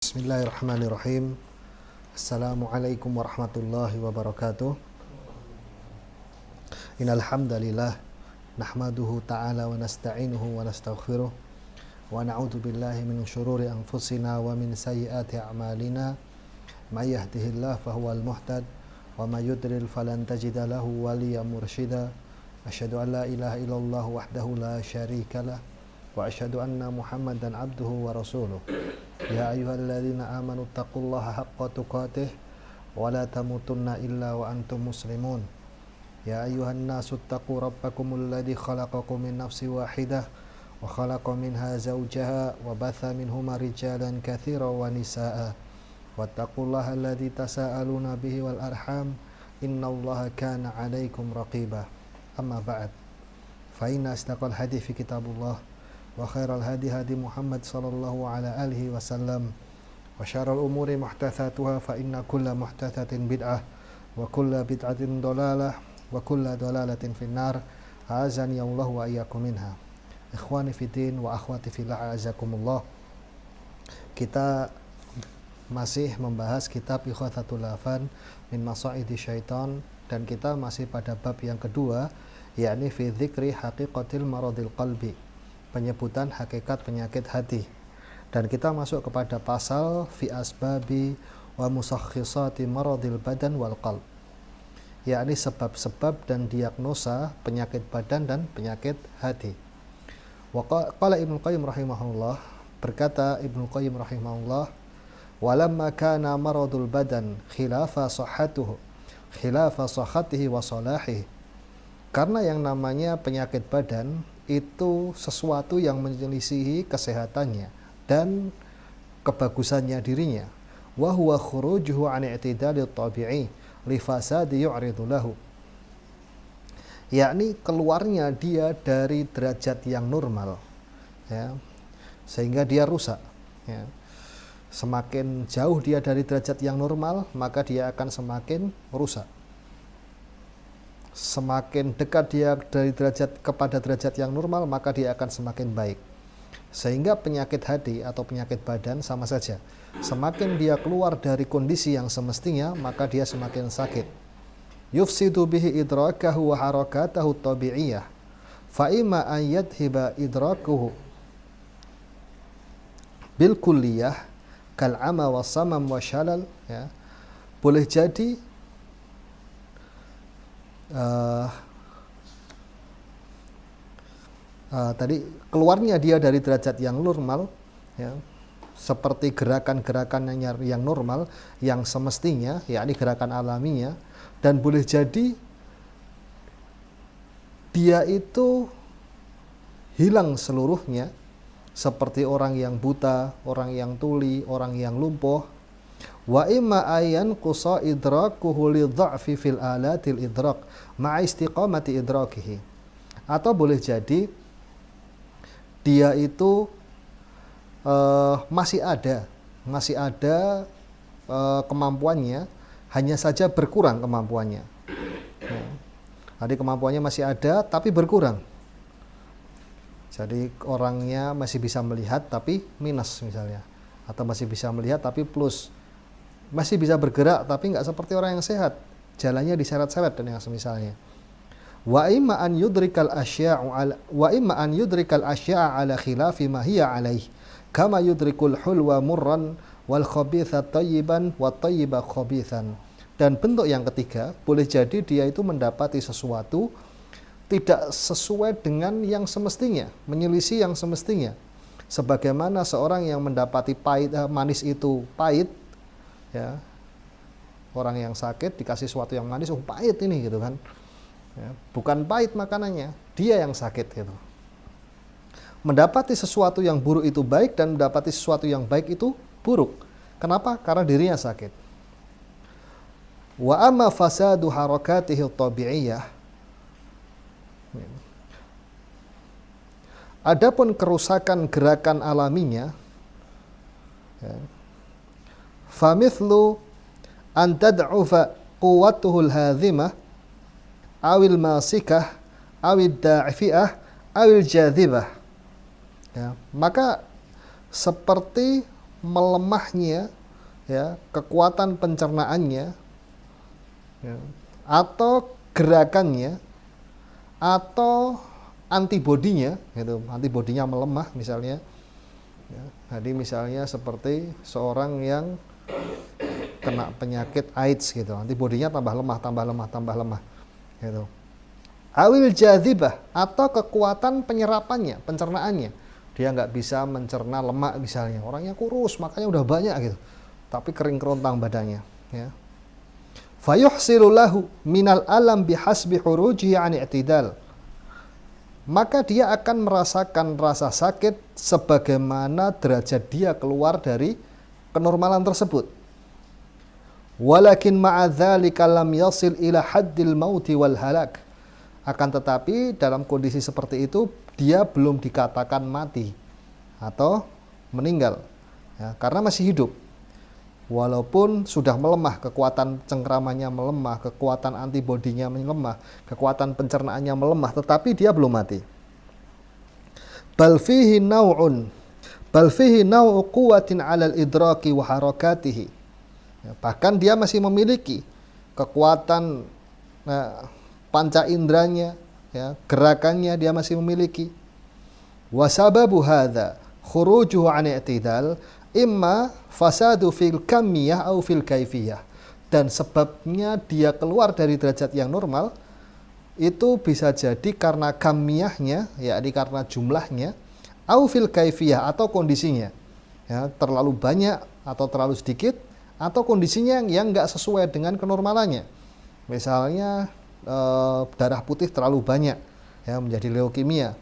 Bismillahirrahmanirrahim. Assalamualaikum warahmatullahi wabarakatuh. Innal hamdalillah nahmaduhu ta'ala wa nasta'inuhu wa nastaghfiruh wa na'udzu billahi min syururi anfusina wa min sayyiati a'malina. May yahdihillahu fahuwal muhtad wa may yudlil falan tajida lahu waliyyan mursyida. Asyhadu an la ilaha illallah wahdahu la syarikalah wa asyhadu anna Muhammadan abduhu wa rasuluh. Ya ayyuhalladzina amanu taqullaha haqqa tuqatih wa la tamutunna illa wa antum muslimun. Ya ayyuhan nasu taqu rabbakumul ladzi khalaqakum min nafsin wahidah wa khalaqa minha zawjaha wa batha minhuma rijalan katsiran wa nisaa'a. Wattaqullaha alladzi tasaaluna bihi wal arham innallaha kana 'alaikum raqiba. Amma ba'd. Fa inna asdaqal hadithi kitabullah wa khairal hadi hadi Muhammad sallallahu ala alihi wasallam wa syarrul umuri muhdatsatuha fa inna kulla muhdatsatin bid'ah wa kulla bid'atin dhalalah wa kulla dhalalatin finnar. Azani Allah wa iyyakum minha. Ikhwani fiddin wa akhwati fillah, azakumullah. Kita masih membahas kitab Ighatsatul Lahfan min Masaidi Syaitan, dan kita masih pada bab yang kedua, yakni fi dzikri haqiqatil maradil qalbi, penyebutan hakikat penyakit hati. Dan kita masuk kepada pasal fi asbabi wa musakhisati maradil badan wal qalb, yakni sebab-sebab dan diagnosa penyakit badan dan penyakit hati. Wa qala Ibnu Qayyim rahimahullah, berkata Ibnu Qayyim rahimahullah, walamma kana maradul badan khilafa sahhatihi wa salahihi, karena yang namanya penyakit badan itu sesuatu yang menyelisihi kesehatannya dan kebagusannya dirinya. Wa huwa khurujuhu an i'tidali tabi'i li fasadi yu'ridu lahu, yakni keluarnya dia dari derajat yang normal, ya, sehingga dia rusak, ya. Semakin jauh dia dari derajat yang normal, maka dia akan semakin rusak. Semakin dekat dia dari derajat kepada derajat yang normal, maka dia akan semakin baik. Sehingga penyakit hati atau penyakit badan sama saja. Semakin dia keluar dari kondisi yang semestinya, maka dia semakin sakit. Yufsidu bihi idrakahu wa harakatahu tabi'iyah, fa imma an yadhiba idrakuhu bil kulliyah kal ama wa samam wa syalal, ya. Boleh jadi tadi keluarnya dia dari derajat yang normal, ya, seperti gerakan-gerakan yang normal, yang semestinya, yakni gerakan alaminya. Dan boleh jadi dia itu hilang seluruhnya, seperti orang yang buta, orang yang tuli, orang yang lumpuh. Wa imma ayan qusa idrakuhu li dha'fi fil alatil idrak ma'a istiqamati idrakihi, atau boleh jadi dia itu masih ada kemampuannya, hanya saja berkurang kemampuannya, ya. Jadi kemampuannya masih ada tapi berkurang. Jadi orangnya masih bisa melihat tapi minus misalnya, atau masih bisa melihat tapi plus, masih bisa bergerak tapi nggak seperti orang yang sehat, jalannya diseret-seret dan yang semisalnya. Wa imma an yudrikal asya'a ala khilafi ma hiya alaih kama yudrikul hulwa murran wal khabitha tayyiban wa tayyiba khabithan. Dan bentuk yang ketiga, boleh jadi dia itu mendapati sesuatu tidak sesuai dengan yang semestinya, menyelisih yang semestinya. Sebagaimana seorang yang mendapati manis itu pahit, ya, orang yang sakit dikasih sesuatu yang manis, pahit ini gitu kan, ya, bukan pahit makanannya, dia yang sakit gitu. Mendapati sesuatu yang buruk itu baik, dan mendapati sesuatu yang baik itu buruk. Kenapa? Karena dirinya sakit. Wa amma fasadu harakatihi tabi'iyah, adapun kerusakan gerakan alaminya, ya, famithlu an tad'ufa quwwatuhul hadhimah awil masikah awil da'ifi'ah awil jadhibah, ya, maka seperti melemahnya ya kekuatan pencernaannya ya, atau gerakannya atau antibodinya gitu, antibodinya melemah misalnya ya. Jadi misalnya seperti seorang yang kena penyakit AIDS gitu, antibodinya tambah lemah gitu. Awil jadzibah, atau kekuatan penyerapannya, pencernaannya, dia nggak bisa mencerna lemak misalnya, orangnya kurus makanya udah banyak gitu, tapi kering kerontang badannya ya. Fayuhsilu lahu minal alam bihasbi hurujihi an i'tidal, maka dia akan merasakan rasa sakit sebagaimana derajat dia keluar dari kenormalan tersebut. Walakin ma'adzalika lam yasil ila haddil mauti wal halak, akan tetapi dalam kondisi seperti itu dia belum dikatakan mati atau meninggal ya, karena masih hidup. Walaupun sudah melemah, kekuatan cengkramannya melemah, kekuatan antibodinya melemah, kekuatan pencernaannya melemah, tetapi dia belum mati. Bal fihi naw'u quwwatin 'alal idraki wa harakatihi. Ya, bahkan dia masih memiliki kekuatan panca indranya, ya, gerakannya dia masih memiliki. Wa sababu hadza khurujuhu 'an i'tidal imma fasadu fil kamiyah au fil kaifiyah, dan sebabnya dia keluar dari derajat yang normal itu bisa jadi karena kamiyahnya, yakni karena jumlahnya, au fil kaifiyah atau kondisinya ya, terlalu banyak atau terlalu sedikit, atau kondisinya yang nggak sesuai dengan kenormalannya. Misalnya darah putih terlalu banyak ya, menjadi leukemia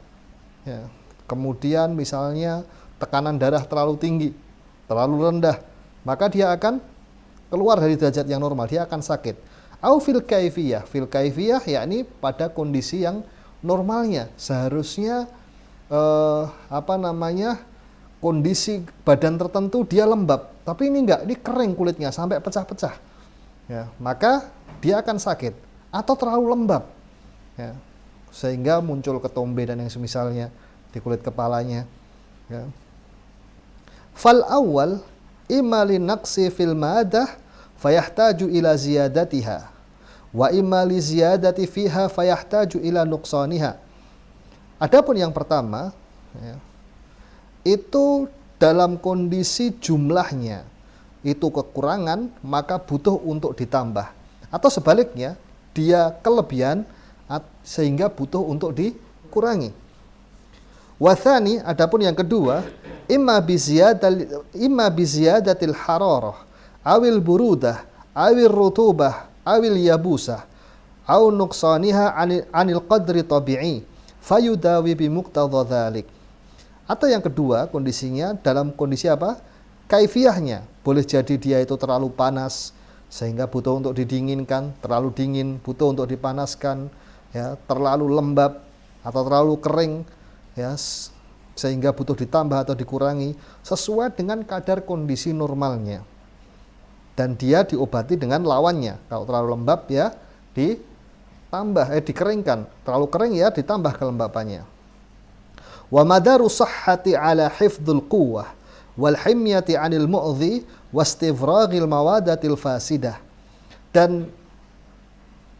ya. Kemudian misalnya tekanan darah terlalu tinggi, terlalu rendah, maka dia akan keluar dari derajat yang normal, dia akan sakit. Au fil kaifiyah yakni pada kondisi yang normalnya seharusnya kondisi badan tertentu dia lembab, tapi ini enggak, ini kering kulitnya sampai pecah-pecah ya, maka dia akan sakit. Atau terlalu lembab ya, sehingga muncul ketombe dan yang semisalnya di kulit kepalanya ya. Fal awal imma li naqsi fil madah fayahtaju ila ziyadatiha wa imma li ziyadati fiha fayahtaju ila nuqsaniha. Adapun yang pertama ya, itu dalam kondisi jumlahnya itu kekurangan, maka butuh untuk ditambah, atau sebaliknya dia kelebihan sehingga butuh untuk dikurangi. Wathani, adapun yang kedua, imma biziyadatil hararah awil burudah awil rutubah awil yabusah aw nuqsaniha anil qadri tabi'i fayudawi bimuqtadha dzalik. Atau yang kedua kondisinya dalam kondisi apa? Kaifiyahnya. Boleh jadi dia itu terlalu panas sehingga butuh untuk didinginkan, terlalu dingin butuh untuk dipanaskan ya, terlalu lembab atau terlalu kering ya, sehingga butuh ditambah atau dikurangi sesuai dengan kadar kondisi normalnya. Dan dia diobati dengan lawannya. Kalau terlalu lembab ya dikeringkan, terlalu kering ya ditambah kelembapannya. Wa madaru sahhati ala hifdzul quwwah wal himyati 'anil mu'dhi wastifraghil mawadatil fasidah. Dan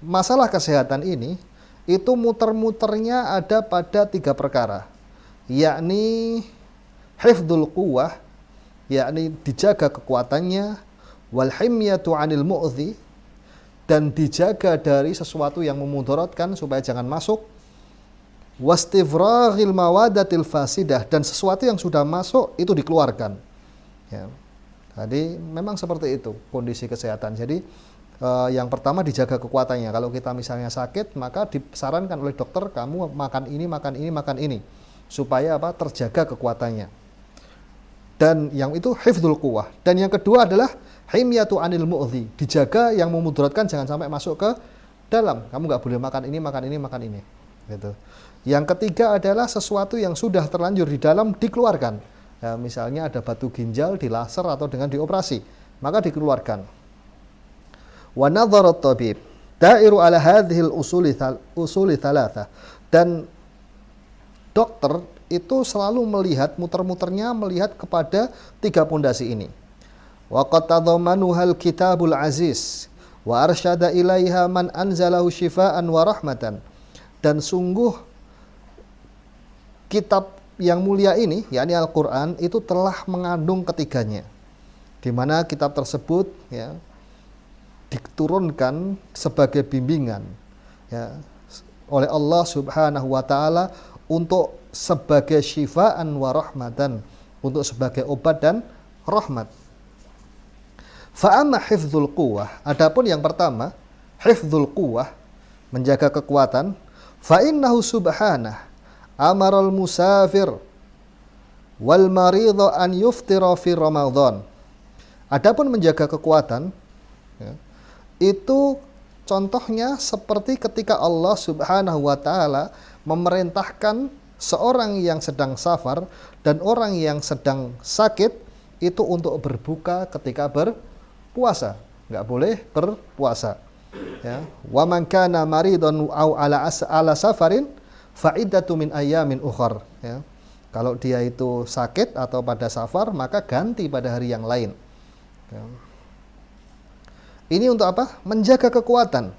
masalah kesehatan ini itu muter-muternya ada pada 3 perkara, yakni hifdzul quwwah, yakni dijaga kekuatannya, wal himyatu 'anil mu'dhi, dan dijaga dari sesuatu yang memudaratkan supaya jangan masuk, wastifraghil mawadatil fasidah, dan sesuatu yang sudah masuk itu dikeluarkan ya. Jadi memang seperti itu kondisi kesehatan. Jadi yang pertama dijaga kekuatannya. Kalau kita misalnya sakit, maka disarankan oleh dokter kamu makan ini supaya apa? Terjaga kekuatannya. Dan yang itu hifdzul quwwah. Dan yang kedua adalah himyatu 'anil mu'dhi, dijaga yang memudaratkan jangan sampai masuk ke dalam. Kamu nggak boleh makan ini gitu. Yang ketiga adalah sesuatu yang sudah terlanjur di dalam dikeluarkan ya, misalnya ada batu ginjal di laser atau dengan dioperasi, maka dikeluarkan. Wa nadharat tabib da'iru ala hadhil usuli thalatha, dan dokter itu selalu melihat, muter-muternya melihat kepada 3 pondasi ini. Wa qad tadammanuhal kitabul aziz wa arsyada ilaiha man anzalahu syifaan wa rahmatan. Dan sungguh kitab yang mulia ini, yakni Al-Quran, itu telah mengandung ketiganya, di mana kitab tersebut ya diturunkan sebagai bimbingan ya oleh Allah Subhanahu wa taala untuk sebagai syifaan wa rahmatan, untuk sebagai obat dan rahmat. Fa amma hifdzul quwwah, adapun yang pertama, hifdzul quwwah, menjaga kekuatan, fa innahu subhanah amaral musafir wal maridha an yuftira fi Ramadan. Adapun menjaga kekuatan ya, itu contohnya seperti ketika Allah Subhanahu wa taala memerintahkan seorang yang sedang safar dan orang yang sedang sakit itu untuk berbuka ketika berpuasa, nggak boleh berpuasa. Ya, wa man kana maridun aw ala safarin fa iddatu min ayyamin ukhar. Ya. Kalau dia itu sakit atau pada safar, maka ganti pada hari yang lain. Ya. Ini untuk apa? Menjaga kekuatan.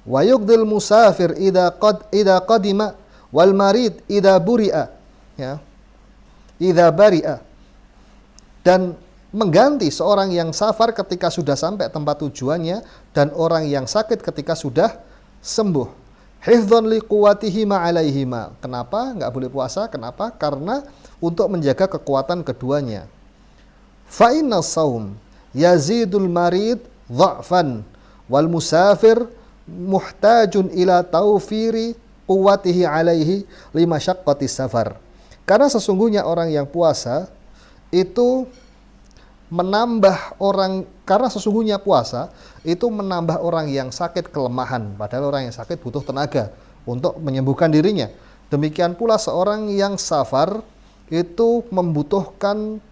Wa yuqdil musafir idza qadima wal marid idza buri'a. Ya. Idza bari'a. Dan mengganti seorang yang safar ketika sudah sampai tempat tujuannya dan orang yang sakit ketika sudah sembuh. Hifdzan liquwatihi ma'alaihima. Kenapa nggak boleh puasa? Kenapa? Karena untuk menjaga kekuatan keduanya. Fa inna shaum yazidul marid dha'fan wal musafir muhtajun ila taufiri quwwatihi alaihi lima syaqqati safar. Karena sesungguhnya orang yang puasa itu menambah orang, karena sesungguhnya puasa itu menambah orang yang sakit kelemahan, padahal orang yang sakit butuh tenaga untuk menyembuhkan dirinya. Demikian pula seorang yang safar itu membutuhkan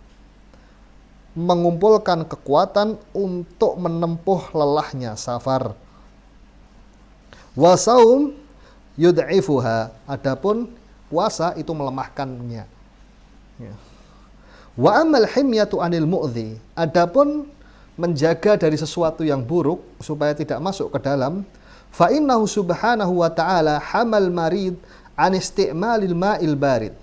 mengumpulkan kekuatan untuk menempuh lelahnya safar. Wasaum yud'ifuha, adapun puasa itu melemahkannya. Ya. Wa amal himyatu anil mu'dhi, adapun menjaga dari sesuatu yang buruk supaya tidak masuk ke dalam, fa innahu subhanahu wa ta'ala hamal marid an isti'malil ma'il barid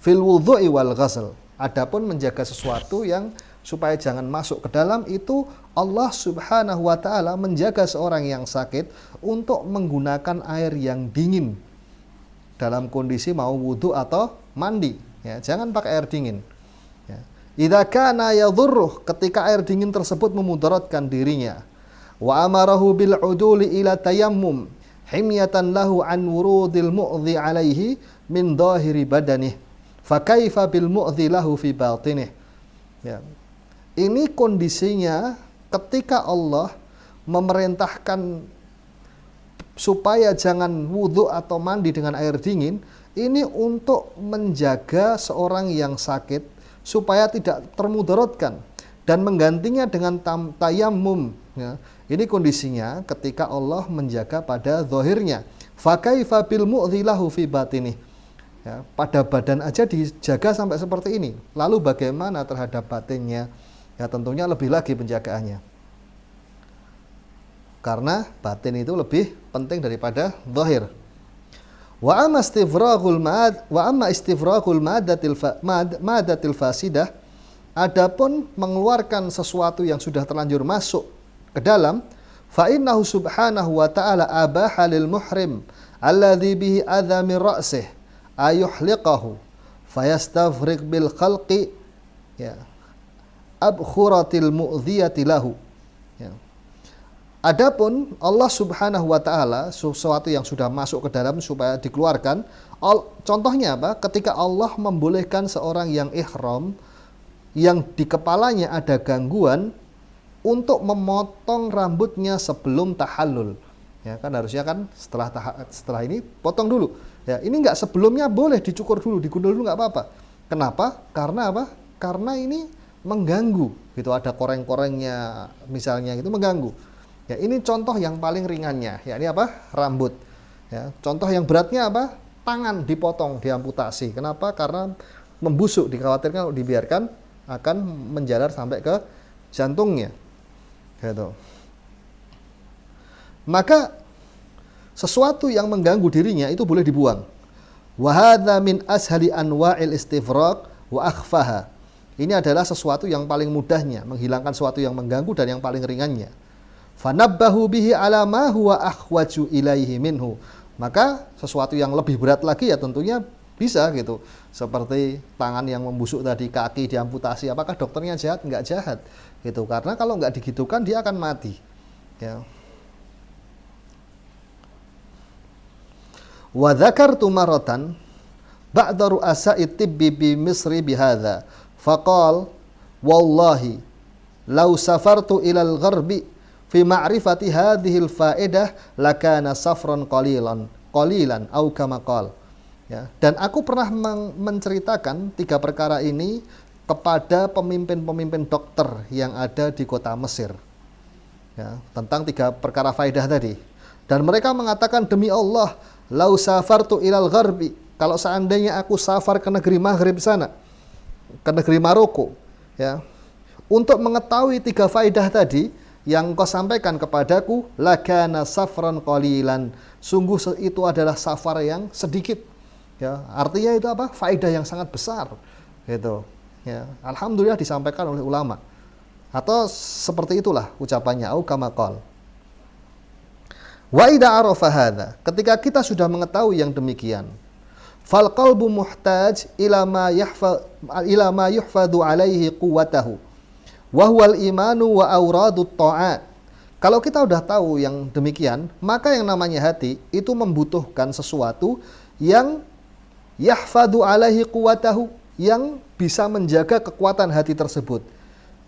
fil wudhu'i wal ghasl. Adapun menjaga sesuatu yang supaya jangan masuk ke dalam itu, Allah Subhanahu wa ta'ala menjaga seorang yang sakit untuk menggunakan air yang dingin dalam kondisi mau wudhu atau mandi. Ya, jangan pakai air dingin. Ya. Idza kana yadhurruh, ketika air dingin tersebut memudaratkan dirinya. Wa amarahu bil uduli ila tayammum himyatan lahu an wurudil mu'dhi alaihi min dhahiri badanih. Fa kaifa bil mu'dhi lahu fi batinih. Ya. Ini kondisinya ketika Allah memerintahkan supaya jangan wudhu atau mandi dengan air dingin, ini untuk menjaga seorang yang sakit supaya tidak termudaratkan dan menggantinya dengan tayammum. Ya. Ini kondisinya ketika Allah menjaga pada zahirnya. Fa kaifa bil mu'dhi lahu fi batinih. Ya, pada badan aja dijaga sampai seperti ini. Lalu bagaimana terhadap batinnya? Ya tentunya lebih lagi penjagaannya. Karena batin itu lebih penting daripada zahir. Wa amma istifraghul madatil fasidah, adapun mengeluarkan sesuatu yang sudah terlanjur masuk ke dalam, fa innahu subhanahu wa ta'ala abaha lil muhrim alladhi bihi adha min ra'sih ayuhliqahu fayastafriq bil khalqi ya abkhuratil mu'dhiyati lahu. Ya. Adapun Allah Subhanahu wa ta'ala sesuatu yang sudah masuk ke dalam supaya dikeluarkan, contohnya apa? Ketika Allah membolehkan seorang yang ihram yang di kepalanya ada gangguan untuk memotong rambutnya sebelum tahallul. Ya kan harusnya kan setelah ini potong dulu. Ya, ini enggak, sebelumnya boleh dicukur dulu, digundul dulu, enggak apa-apa. Kenapa? Karena apa? Karena ini mengganggu. Gitu, ada koreng-korengnya misalnya, itu mengganggu. Ya, ini contoh yang paling ringannya. Ya, ini apa? Rambut. Ya, contoh yang beratnya apa? tangan dipotong, diamputasi. Kenapa? Karena membusuk, dikhawatirkan kalau dibiarkan akan menjalar sampai ke jantungnya. Gitu. Maka sesuatu yang mengganggu dirinya itu boleh dibuang. Wa hadza min ashali anwa'il istifraq wa akhfaha. Ini adalah sesuatu yang paling mudahnya, menghilangkan sesuatu yang mengganggu dan yang paling ringannya. Fanabbahu bihi ala ma huwa akhwaju ilaihi minhu. Maka sesuatu yang lebih berat lagi ya tentunya bisa gitu. Seperti tangan yang membusuk tadi, kaki diamputasi. Apakah dokternya jahat? Enggak jahat. Gitu. Karena kalau enggak digitukan dia akan mati. Ya. Wa dzakartu maratan ba'da ru'asa'i tibbi bi Misri bihadza. Faqal wallahi law safartu ilal gharbi fi ma'rifati hadhil faedah lakana safran qalilan au kama qal. Ya, dan aku pernah menceritakan 3 perkara ini kepada pemimpin-pemimpin dokter yang ada di kota Mesir. Ya, tentang 3 perkara faedah tadi. Dan mereka mengatakan, demi Allah, lau safartu ilal gharbi, kalau seandainya aku safar ke negeri Maghrib sana, ke negeri Maroko, ya, untuk mengetahui 3 faedah tadi yang kau sampaikan kepadaku, lakana safran qalilan, sungguh itu adalah safar yang sedikit. Ya, artinya itu apa? Faedah yang sangat besar. Gitu. Ya, alhamdulillah disampaikan oleh ulama. Atau seperti itulah ucapannya, au kama qal. Wa idza arafa hadza, ketika kita sudah mengetahui yang demikian, fal qalbu muhtaj ila ma yuhfadhu alaihi quwwatahu wa huwal imanu wa auradut ta'at. Kalau kita udah tahu yang demikian, maka yang namanya hati itu membutuhkan sesuatu yang yahfadhu alaihi quwwatahu, yang bisa menjaga kekuatan hati tersebut.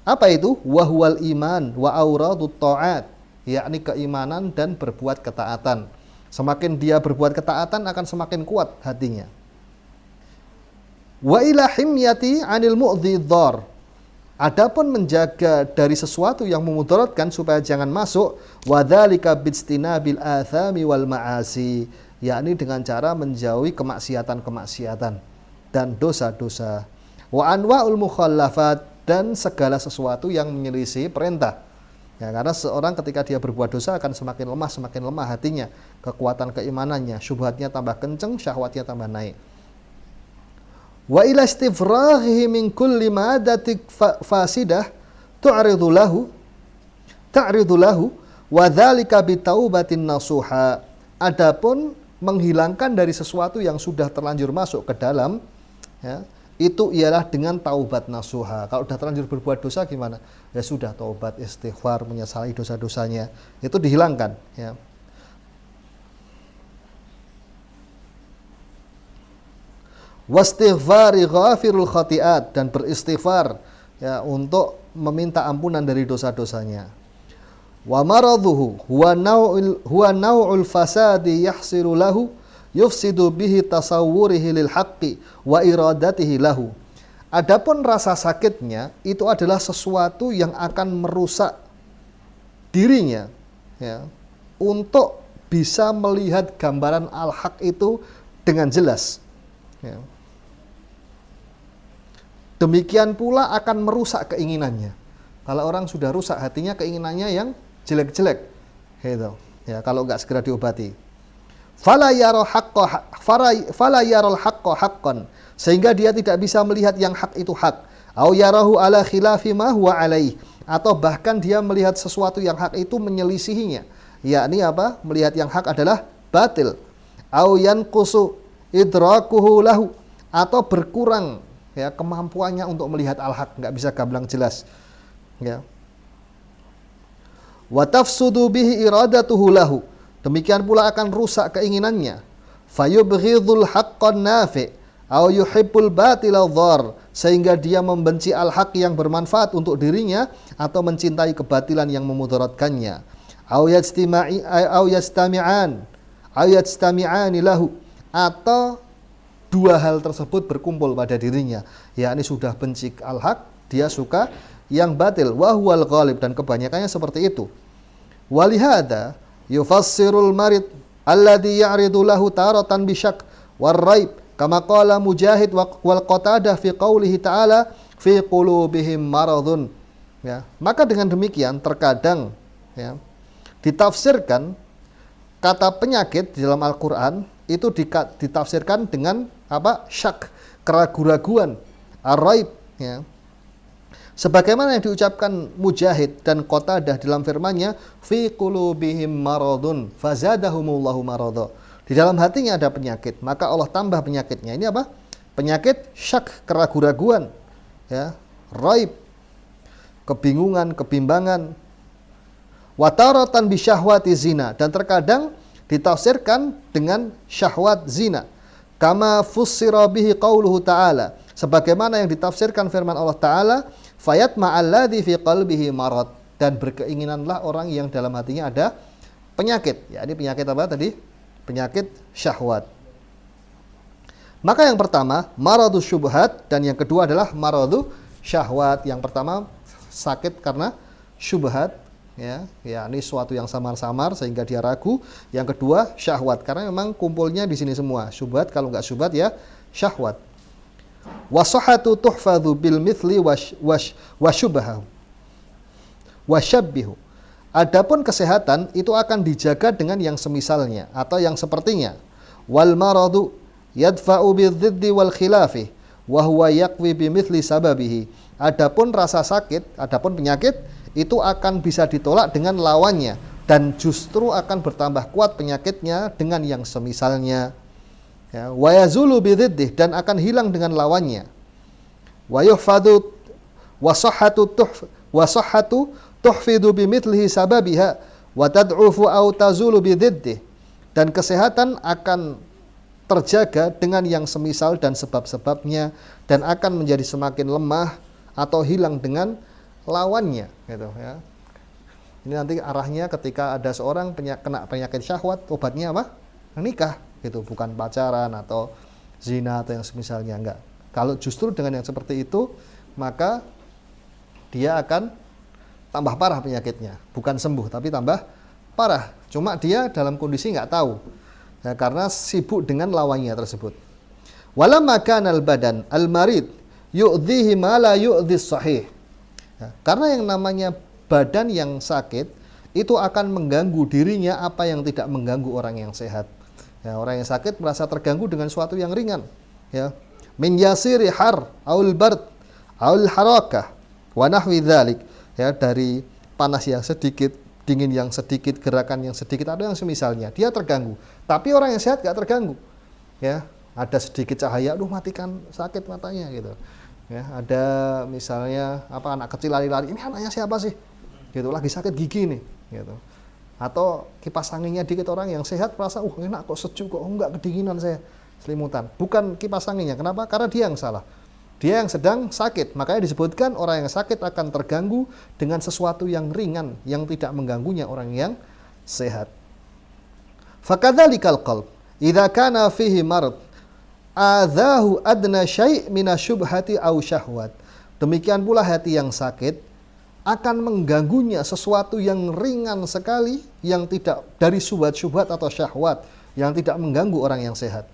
Apa itu? Wa huwal iman wa auradut ta'at, yakni keimanan dan berbuat ketaatan. Semakin dia berbuat ketaatan akan semakin kuat hatinya. Wa ila himyati 'anil mu'dhi dhar. Adapun menjaga dari sesuatu yang memudaratkan supaya jangan masuk, wadzalika bijtinabil athami wal ma'asi, yakni dengan cara menjauhi kemaksiatan-kemaksiatan dan dosa-dosa. Wa anwa'ul mukhallafat, dan segala sesuatu yang menyelisih perintah. Ya, karena seorang ketika dia berbuat dosa akan semakin lemah hatinya, kekuatan keimanannya, syubhatnya tambah kenceng, syahwatnya tambah naik. Wa ila istifraghihi min kulli madatik fasidah ta'ridu lahu wa dzalika bi taubatin nasuha. Adapun menghilangkan dari sesuatu yang sudah terlanjur masuk ke dalam, ya, itu ialah dengan taubat nasuha. Kalau sudah terlanjur berbuat dosa gimana? Ya sudah, taubat, istighfar, menyesali dosa-dosanya, itu dihilangkan, ya. Wastighfari ghafirul khati'at, dan beristighfar, ya, untuk meminta ampunan dari dosa-dosanya. Wa maradhuhu huwa naw'ul fasadi yahsilu lahu yufsidu bihi tasawwurihi lil haqqi wa iradatihi lahu. Adapun rasa sakitnya itu adalah sesuatu yang akan merusak dirinya, ya, untuk bisa melihat gambaran al-haq itu dengan jelas, ya. Demikian pula akan merusak keinginannya. Kalau orang sudah rusak hatinya, keinginannya yang jelek-jelek, gitu, ya, kalau nggak segera diobati. Fala yaral haqqa haqqan, sehingga dia tidak bisa melihat yang hak itu hak. Au yarahu ala khilafi ma huwa alaih, atau bahkan dia melihat sesuatu yang hak itu menyelisihinya, yakni apa? Melihat yang hak adalah batil. Au yanqusu idrakuhu lahu, atau berkurang, ya, kemampuannya untuk melihat al-haq, nggak bisa gamblang jelas, ya. Wa tafsudu bihi iradatuhu lahu, demikian pula akan rusak keinginannya. Fayubghidul haqqan nafi' au yuhibbul batila dhar, sehingga dia membenci al-haq yang bermanfaat untuk dirinya atau mencintai kebatilan yang memudaratkannya. Au yastami'ani lahu, atau 2 hal tersebut berkumpul pada dirinya, yakni sudah benci al-haq, dia suka yang batil, wa huwal ghalib, dan kebanyakannya seperti itu. Walihada yufassirul marid alladhi ya'ridu lahu taratan bisyak War-raib kama qala Mujahid wal Qatadah fi qoulihi ta'ala fi qulubihim maradun. Ya, maka dengan demikian terkadang ya, ditafsirkan kata penyakit di dalam Al-Qur'an itu ditafsirkan dengan apa? Syak, keraguan-raguan, ar-raib ya. Sebagaimana yang diucapkan Mujahid dan Qatadah dalam firman-Nya fi qulubihim maradun fazadahumullahu marada. Di dalam hatinya ada penyakit, maka Allah tambah penyakitnya. Ini apa? Penyakit syak, keraguan-raguan ya, raib, kebingungan, kebimbangan. Wataratan bi syahwati zina, dan terkadang ditafsirkan dengan syahwat zina. Kama fussira bihi qauluhu ta'ala, sebagaimana yang ditafsirkan firman Allah Ta'ala, fayatma alladhi fi qalbihi marad, dan berkeinginanlah orang yang dalam hatinya ada penyakit. Ya, ini penyakit apa tadi? Penyakit syahwat. Maka yang pertama maradu syubhat, dan yang kedua adalah maradu syahwat. Yang pertama sakit karena syubhat ya, ini suatu yang samar-samar sehingga dia ragu. Yang kedua syahwat, karena memang kumpulnya di sini semua. Syubhat, kalau nggak syubhat ya syahwat. Wasahatu tuhfadhu bil mithli wasyubhahu wasyabbihu. Adapun kesehatan itu akan dijaga dengan yang semisalnya atau yang sepertinya. Wal maradu yadfa'u bidziddi wal khilafi wa huwa yaqwi bimithli sababihi. Adapun rasa sakit, adapun penyakit itu akan bisa ditolak dengan lawannya, dan justru akan bertambah kuat penyakitnya dengan yang semisalnya. Ya, wa yazulu bidziddih, dan akan hilang dengan lawannya. Wa yuhfadu wa sahhatu tuhfidu bimithlihi sababiha wa tad'ufu aw tazulu bidziddih. Dan kesehatan akan terjaga dengan yang semisal dan sebab-sebabnya, dan akan menjadi semakin lemah atau hilang dengan lawannya gitu ya. Ini nanti arahnya ketika ada seorang kena penyakit syahwat, obatnya apa? Nikah gitu, bukan pacaran atau zina atau yang semisalnya, enggak. Kalau justru dengan yang seperti itu, maka dia akan tambah parah penyakitnya, bukan sembuh tapi tambah parah. Cuma dia dalam kondisi nggak tahu ya, karena sibuk dengan lawannya tersebut. Walamma kana al-badan al-marid yu'dhihi ma la yu'dhis sahih. Ya, karena yang namanya badan yang sakit itu akan mengganggu dirinya apa yang tidak mengganggu orang yang sehat. Ya, orang yang sakit merasa terganggu dengan suatu yang ringan. Ya, min yasiri har aul bard aul harakah wa nahwi dzalik. Ya, dari panas yang sedikit, dingin yang sedikit, gerakan yang sedikit, ada yang semisalnya. Dia terganggu. Tapi orang yang sehat gak terganggu. Ya, ada sedikit cahaya, aduh matikan, sakit matanya gitu. Ya, ada misalnya apa, anak kecil lari-lari, ini anaknya siapa sih? Gitu, lagi sakit gigi nih, gitu. Atau kipas anginnya dikit, orang yang sehat merasa, enak kok, sejuk kok, enggak kedinginan saya, selimutan. Bukan kipas anginnya, kenapa? Karena dia yang salah. Dia yang sedang sakit. Makanya disebutkan orang yang sakit akan terganggu dengan sesuatu yang ringan, yang tidak mengganggunya orang yang sehat. Fakadzalikal qalb idza kana fihi marad adzahu adna syai' minasyubhati aw syahwat. Demikian pula hati yang sakit akan mengganggunya sesuatu yang ringan sekali, yang tidak dari syubhat-syubhat atau syahwat, yang tidak mengganggu orang yang sehat.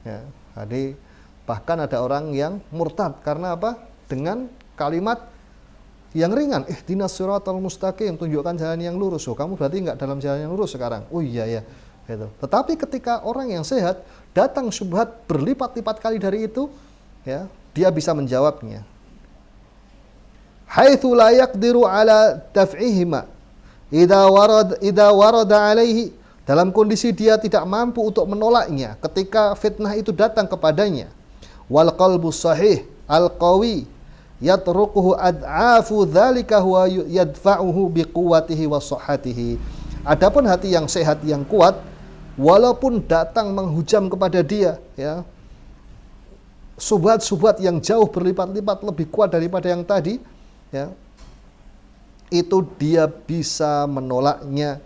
Ya, jadi bahkan ada orang yang murtad karena apa? Dengan kalimat yang ringan, ihdinas siratal mustaqim, tunjukkan jalan yang lurus. Oh, kamu berarti enggak dalam jalan yang lurus sekarang. Oh iya ya, gitu. Tetapi ketika orang yang sehat datang syubhat berlipat-lipat kali dari itu, ya, dia bisa menjawabnya. Haitsu la yaqdiru ala daf'ihima idza warada alaihi, dalam kondisi dia tidak mampu untuk menolaknya ketika fitnah itu datang kepadanya. Wal qalbu sahih al qawi yatrukuhu ad'afu dzalika huwa yadfa'uhu biquwwatihi wa sihhatihi. Adapun hati yang sehat yang kuat, walaupun datang menghujam kepada dia, ya, subhat-subhat yang jauh berlipat-lipat lebih kuat daripada yang tadi, ya, itu dia bisa menolaknya,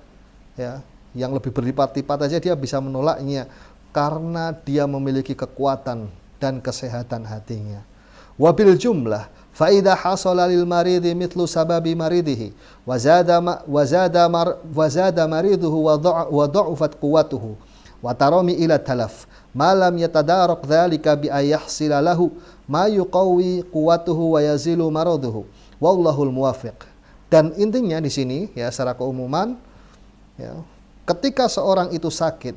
ya, yang lebih berlipat-lipat aja dia bisa menolaknya karena dia memiliki kekuatan dan kesehatan hatinya. Wabil jumlah fa idza hasala lil maridi mithlu sababi maridihi wa zada mariduhu wa dha'ufat quwwatuhu wa tarami ila talaf ma lam yatadarak dzalika bi ayahsila lahu ma yuqawi quwwatuhu wa yazilu maraduhu wallahul muwaffiq. Dan intinya di sini ya secara keumuman ya, ketika seorang itu sakit,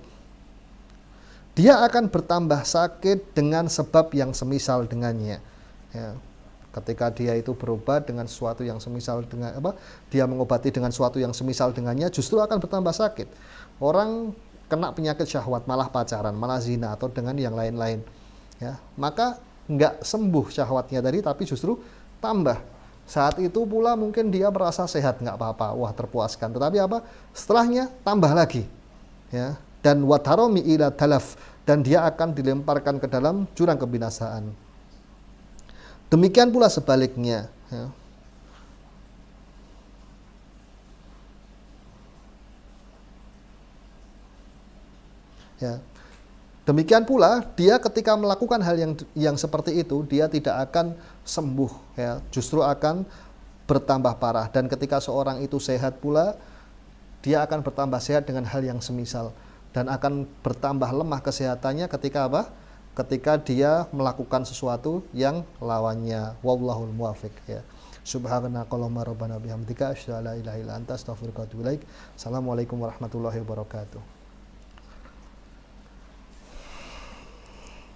dia akan bertambah sakit dengan sebab yang semisal dengannya. Ya, ketika dia itu berobat dengan sesuatu yang semisal dengan dia mengobati dengan sesuatu yang semisal dengannya, justru akan bertambah sakit. Orang kena penyakit syahwat, malah pacaran, malah zina atau dengan yang lain-lain. Ya, maka nggak sembuh syahwatnya tadi, tapi justru tambah. Saat itu pula mungkin dia merasa sehat, nggak apa-apa, wah terpuaskan. Tetapi setelahnya tambah lagi. Ya, dan wataromi ila talaf, dan dia akan dilemparkan ke dalam jurang kebinasaan. Demikian pula sebaliknya. Ya. Ya. Demikian pula dia ketika melakukan hal yang seperti itu, dia tidak akan sembuh, ya, justru akan bertambah parah. Dan ketika seorang itu sehat pula, dia akan bertambah sehat dengan hal yang semisal, dan akan bertambah lemah kesehatannya ketika ketika dia melakukan sesuatu yang lawannya. Wallahul muwaffiq. Ya. Subhanakallahumma rabbana bihamdika asyhadu an la ilaha illa anta astaghfiruka wa atubu ilaik. Assalamualaikum warahmatullahi wabarakatuh.